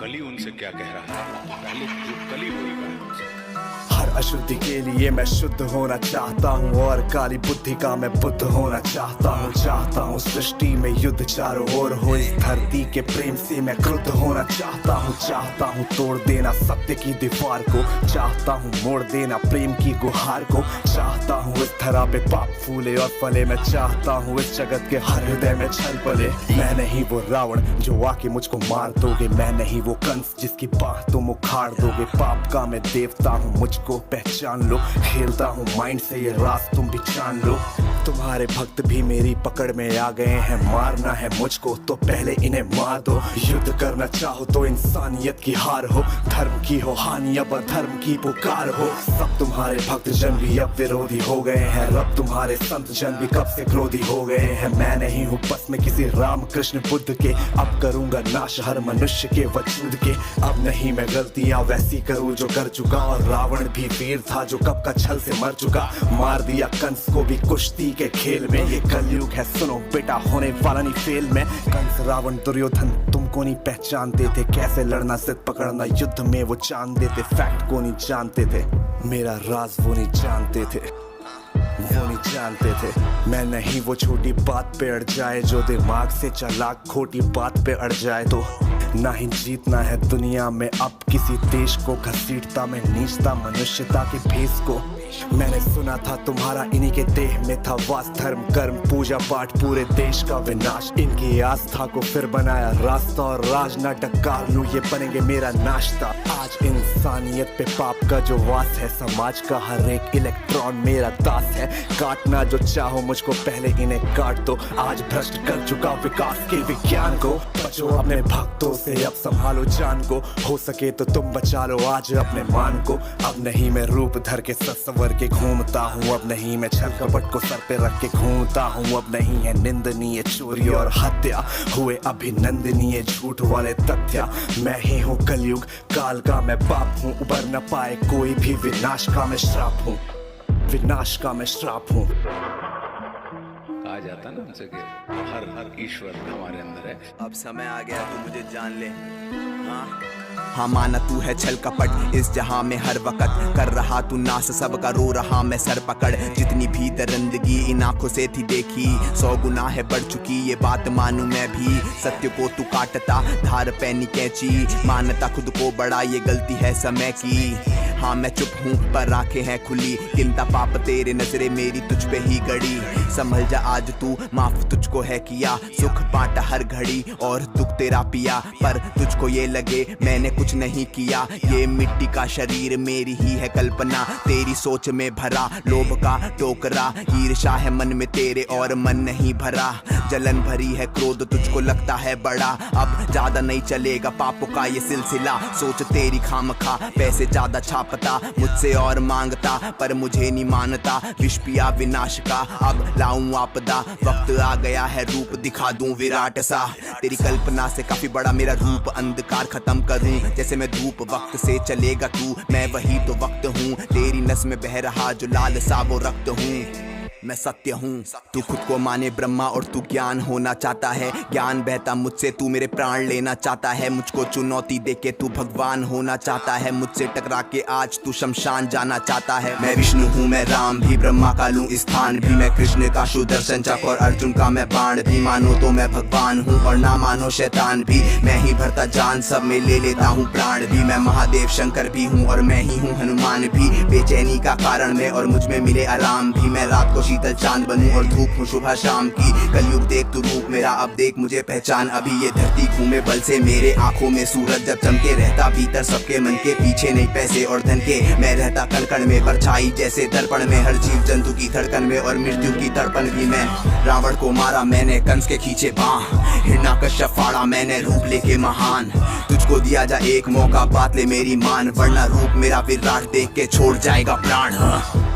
कली उनसे क्या कह रहा है, पहले जो कली बोलेगा उनसे। हर अशुद्धि के लिए मैं शुद्ध होना चाहता हूँ और काली बुद्धि का मैं बुद्ध होना चाहता हूँ सृष्टि में युद्ध चारों ओर हो, इस धरती के प्रेम से मैं क्रुद्ध होना चाहता हूँ तोड़ देना सत्य की दीवार को, चाहता हूँ मोड़ देना प्रेम की गुहार को, चाहता हूँ इस धरा पे पाप फूले और फले, मैं चाहता हूँ इस जगत के हर हृदय में छल पले। मैं नहीं वो रावण जो आके मुझको मार दोगे, मैं नहीं वो कंस जिसकी बाह तुम उखाड़ दोगे, पाप का मैं देवता हूँ मुझको पहचान लो, खेलता हूँ माइंड से ये राज तुम भी जान लो। तुम्हारे भक्त भी मेरी पकड़ में आ गए हैं, मारना है मुझको तो पहले इन्हें मार दो, युद्ध करना चाहो तो इंसानियत की हार हो, धर्म की हो हानि अब अधर्म की पुकार हो। सब तुम्हारे भक्त जन भी अब विरोधी हो गए हैं, रब तुम्हारे संत जन भी कब से क्रोधी हो गए हैं। मैं नहीं हूँ बस में किसी राम कृष्ण बुद्ध के, अब करूंगा नाश हर मनुष्य के वजूद के। अब नहीं मैं गलतियां वैसी करूँ जो कर चुका, और रावण भी वीर था जो कब का छल से मर चुका, मार दिया कंस को भी कुश्ती के खेल में। ये कलयुग है सुनो बेटा होने वाला नहीं फेल में। कंस रावण दुर्योधन तुमको नहीं पहचानते थे, कैसे लड़ना जिद पकड़ना युद्ध में वो जान देते, फैक्ट को नहीं जानते थे, मेरा राज वो नहीं जानते थे, वो नहीं जानते थे। मैं नहीं वो छोटी बात पे अड़ जाए जो दिमाग से चालाक खोटी बात पे अड़ जाए, तो ना ही जीतना है दुनिया में अब किसी देश को, घसीटता मैं नीचता मनुष्यता के भेष को। मैंने सुना था तुम्हारा इन्हीं के देह में था वास, धर्म कर्म पूजा पाठ पूरे देश का विनाश, इनकी आस्था को फिर बनाया रास्ता, और राज ना टक्का लूं ये बनेंगे मेरा नाश्ता। आज इंसानियत पे पाप का जो वास है, समाज का हर एक इलेक्ट्रॉन मेरा दास है, काटना जो चाहो मुझको पहले इन्हें काट दो। आज भ्रष्ट कर चुका विकास के विज्ञान को, बचो अपने भक्तों से अब संभालो जान को, हो सके तो तुम बचा लो आज अपने मान को। अब नहीं मैं रूप धर के सत्सवर के घूमता हूँ, अब नहीं मैं छल कपट को सर पे रख के घूमता हूँ, अब नहीं है निंदनीय चोरी और हत्या, हुए अभिनंदनीय झूठ वाले तथ्य। मैं ही हूँ कलयुग काल का मैं बाप हूँ, उबर न पाए कोई भी, विनाश का मैं श्राप हूँ, विनाश का मैं श्राप हूँ। कहा जाता ना उनसे कि हर ईश्वर हमारे अंदर है। अब समय आ गया तू मुझे जान ले। हाँ माना तू है छल कपट इस जहां में हर वक्त कर रहा तू नाश, सबका रो रहा मैं सर पकड़, जितनी भी दरिंदगी इन आंखों से थी देखी, 100 गुना है बढ़ चुकी ये बात मानू मैं भी। सत्य को तू काटता धार पैनी कैंची, मानता खुद को बड़ा ये गलती है समय की। हाँ मैं चुप हूँ पर आंखें हैं खुली, गिनता पाप तेरे नजरे मेरी तुझ पे ही गड़ी, संभल जा आज तू माफ तुझको है किया, सुख बांटा हर घड़ी और दुख तेरा पिया, पर तुझको ये लगे मैंने कुछ नहीं किया, ये मिट्टी का शरीर मेरी ही है कल्पना, तेरी सोच में भरा लोभ का टोकरा, ईर्ष्या है मन में तेरे और मन नहीं भरा, जलन भरी है क्रोध तुझको लगता है बड़ा, अब ज्यादा नहीं चलेगा पापों का ये सिलसिला, सोच तेरी खामखा पैसे ज्यादा छापता, मुझसे और मांगता पर मुझे नहीं मानता, विष पिया विनाश का अब लाऊं आपदा, वक्त आ गया है रूप दिखा दूं विराट सा, तेरी कल्पना से काफी बड़ा मेरा रूप, अंधकार खत्म करूं जैसे मैं धूप, वक्त से चलेगा तू मैं वही तो वक्त हूँ, तेरी नस में बह रहा जो लाल सा वो रक्त हूँ, मैं सत्य हूँ। तू खुद को माने ब्रह्मा और तू ज्ञान होना चाहता है, ज्ञान बहता मुझसे तू मेरे प्राण लेना चाहता है, मुझको चुनौती देके तू भगवान होना चाहता है, मुझसे टकरा के आज तू शमशान जाना चाहता है। मैं विष्णु हूँ मैं राम भी, ब्रह्मा का लूं स्थान भी, मैं कृष्ण का सुदर्शन चक्र और अर्जुन का मैं बाण भी, मानो तो मैं भगवान हूँ और ना मानो शैतान भी, मैं ही भरता जान सब में ले लेता हूँ प्राण भी, मैं महादेव शंकर भी हूँ और मैं ही हूँ हनुमान भी, बेचैनी का कारण मैं और मुझ में मिले आराम भी, मैं रात को शीतल चांद बनूं और धूप हूँ सुबह शाम की, कलयुग देख तू रूप मेरा अब देख मुझे पहचान, अभी ये धरती घूमे बल से मेरे आंखों में सूरज जब चमके, रहता भीतर सबके मन के पीछे नहीं पैसे और धन के, मैं रहता कण कण में परछाई जैसे दर्पण में, हर जीव जंतु की धड़कन में और मृत्यु की तड़पन भी, मैं रावण को मारा मैंने कंस के खींचे बांह, हिरण्याकश्यप फाड़ा मैंने रूप लेके महान, तुझको दिया जा एक मौका बात ले मेरी मान, वरना रूप मेरा विराट देख के छोड़ जाएगा प्राण।